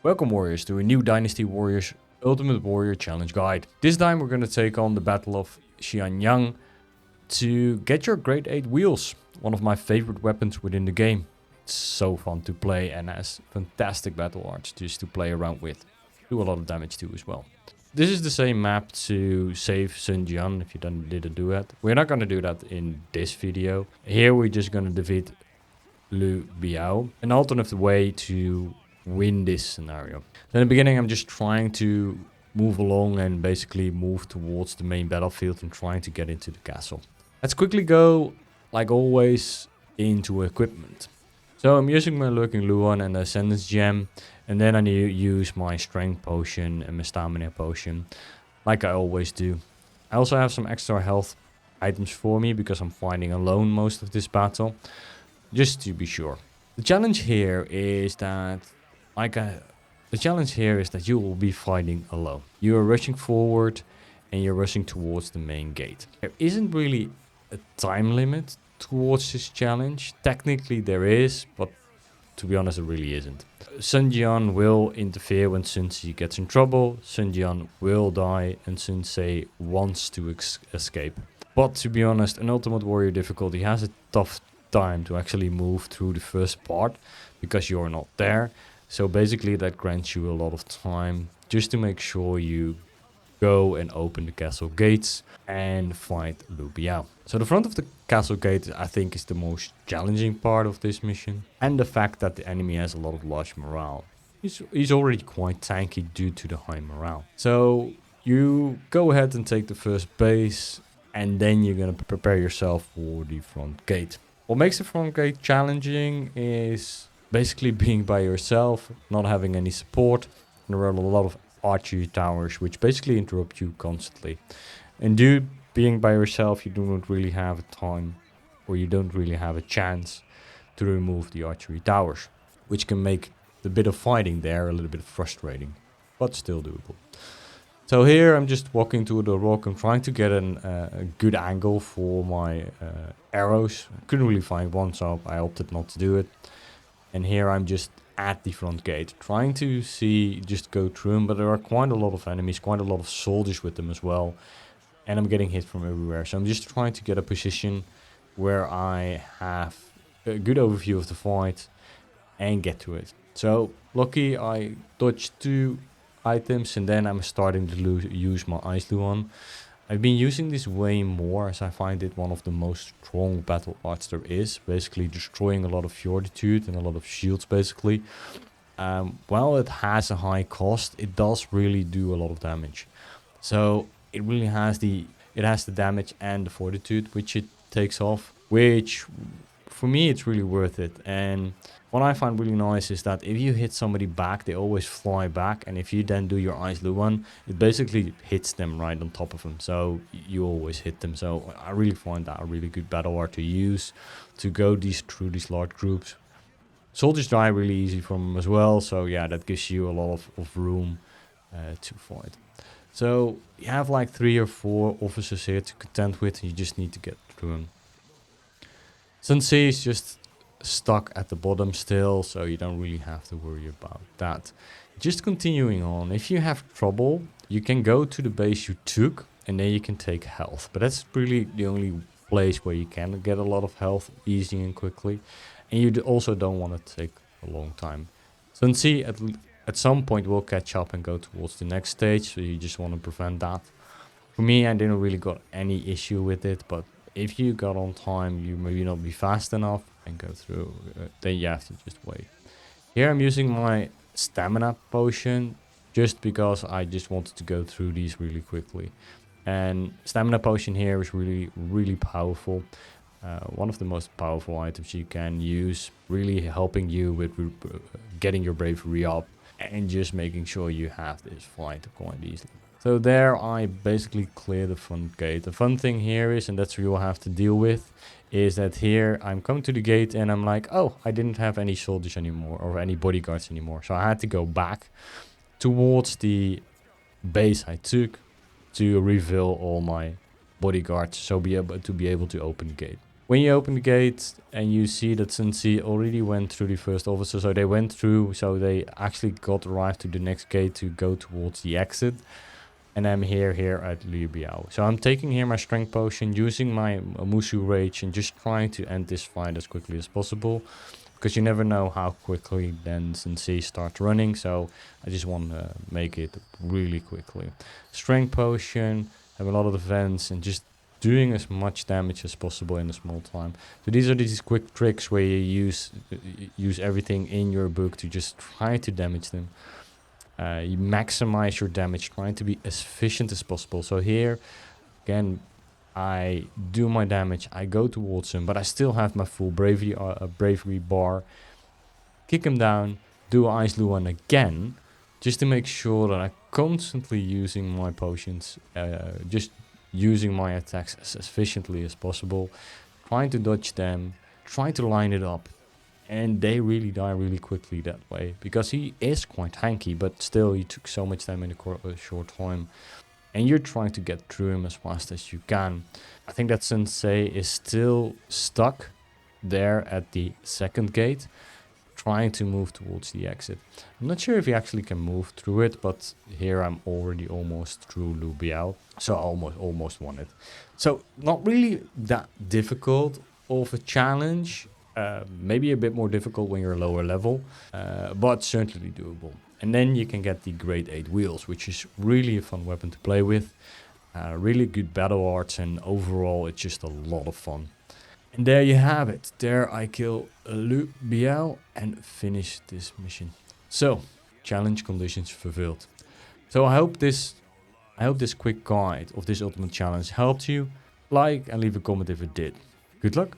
Welcome warriors to a new Dynasty Warriors Ultimate Warrior Challenge guide. This time we're going to take on the Battle of Xiangyang to get your grade 8 wheels, one of my favorite weapons within the game. It's so fun to play and has fantastic battle arts just to play around with. Do a lot of damage too as well. This is the same map to save Sun Jian if you didn't do that. We're not going to do that in this video. Here we're just going to defeat Lui Biao, an alternate way to win this scenario. So in the beginning I'm just trying to move along and basically move towards the main battlefield and trying to get into the castle. Let's quickly go, like always, into equipment. So I'm using my Lurking Luan and the Ascendance Gem, and then I need to use my Strength Potion and my Stamina Potion, like I always do. I also have some extra health items for me because I'm fighting alone most of this battle, just to be sure. The challenge here is that you will be fighting alone. You are rushing forward and you're rushing towards the main gate. There isn't really a time limit towards this challenge. Technically there is, but to be honest, it really isn't. Sun Jian will interfere when Sun Ce gets in trouble. Sun Jian will die and Sun Ce wants to escape. But to be honest, an Ultimate Warrior difficulty has a tough time to actually move through the first part because you're not there. So basically that grants you a lot of time just to make sure you go and open the castle gates and fight Lui Biao. So the front of the castle gate I think is the most challenging part of this mission, and the fact that the enemy has a lot of large morale. He's already quite tanky due to the high morale. So you go ahead and take the first base, and then you're gonna prepare yourself for the front gate. What makes the front gate challenging is basically being by yourself, not having any support. There are a lot of archery towers which basically interrupt you constantly. And due being by yourself, you do not really have a time, or you don't really have a chance to remove the archery towers, which can make the bit of fighting there a little bit frustrating, but still doable. So here I'm just walking to the rock. I'm trying to get a good angle for my arrows. I couldn't really find one, so I opted not to do it. And here I'm just at the front gate, trying to just go through them, but there are quite a lot of enemies, quite a lot of soldiers with them as well. And I'm getting hit from everywhere. So I'm just trying to get a position where I have a good overview of the fight and get to it. So lucky I dodged 2 items and then I'm starting to use my Ice Luan. I've been using this way more as I find it one of the most strong battle arts there is, basically destroying a lot of fortitude and a lot of shields basically. While it has a high cost, it does really do a lot of damage. So it really has the damage and the fortitude which it takes off, which for me it's really worth it. And what I find really nice is that if you hit somebody back, they always fly back, and if you then do your Ice Luan, it basically hits them right on top of them, so you always hit them. So I really find that a really good battle art to use to go through these large groups. Soldiers die really easy from them as well, so yeah, that gives you a lot of room to fight. So you have like 3 or 4 officers here to contend with, and you just need to get through them. Sun Ce is just stuck at the bottom still, so you don't really have to worry about that. Just continuing on, if you have trouble, you can go to the base you took and then you can take health, but that's really the only place where you can get a lot of health easy and quickly, and you also don't want to take a long time. Sun Ce at some point will catch up and go towards the next stage, so you just want to prevent that. For me, I didn't really got any issue with it, but if you got on time, you maybe not be fast enough and go through, then you have to just wait. Here I'm using my Stamina Potion just because I just wanted to go through these really quickly. And Stamina Potion here is really powerful. One of the most powerful items you can use, really helping you with getting your bravery up and just making sure you have this fight quite easily. So there I basically clear the front gate. The fun thing here is, and that's what you'll have to deal with, is that here I'm coming to the gate and I'm like, oh, I didn't have any soldiers anymore or any bodyguards anymore. So I had to go back towards the base I took to reveal all my bodyguards, so be able to open the gate. When you open the gate and you see that Sun Ce already went through the first officer, so they went through, so they actually got arrived to the next gate to go towards the exit. And I'm here at Lui Biao. So I'm taking here my strength potion, using my Musou rage, and just trying to end this fight as quickly as possible. Because you never know how quickly then Sun Ce starts running, so I just want to make it really quickly. Strength potion, have a lot of defense, and just doing as much damage as possible in a small time. So these are these quick tricks where you use everything in your book to just try to damage them. You maximize your damage, trying to be as efficient as possible. So here, again, I do my damage, I go towards him, but I still have my full bravery bar. Kick him down, do Ice Luan again, just to make sure that I'm constantly using my potions, just using my attacks as efficiently as possible, trying to dodge them, trying to line it up. And they really die really quickly that way, because he is quite tanky, but still he took so much time in a short time. And you're trying to get through him as fast as you can. I think that Sun Ce is still stuck there at the second gate, trying to move towards the exit. I'm not sure if he actually can move through it, but here I'm already almost through Lui Biao. So almost won it. So not really that difficult of a challenge. Maybe a bit more difficult when you're lower level, but certainly doable. And then you can get the grade 8 wheels, which is really a fun weapon to play with. Really good battle arts, and overall it's just a lot of fun. And there you have it. There I kill Lui Biao and finish this mission. So, challenge conditions fulfilled. So I hope this quick guide of this ultimate challenge helped you. Like and leave a comment if it did. Good luck.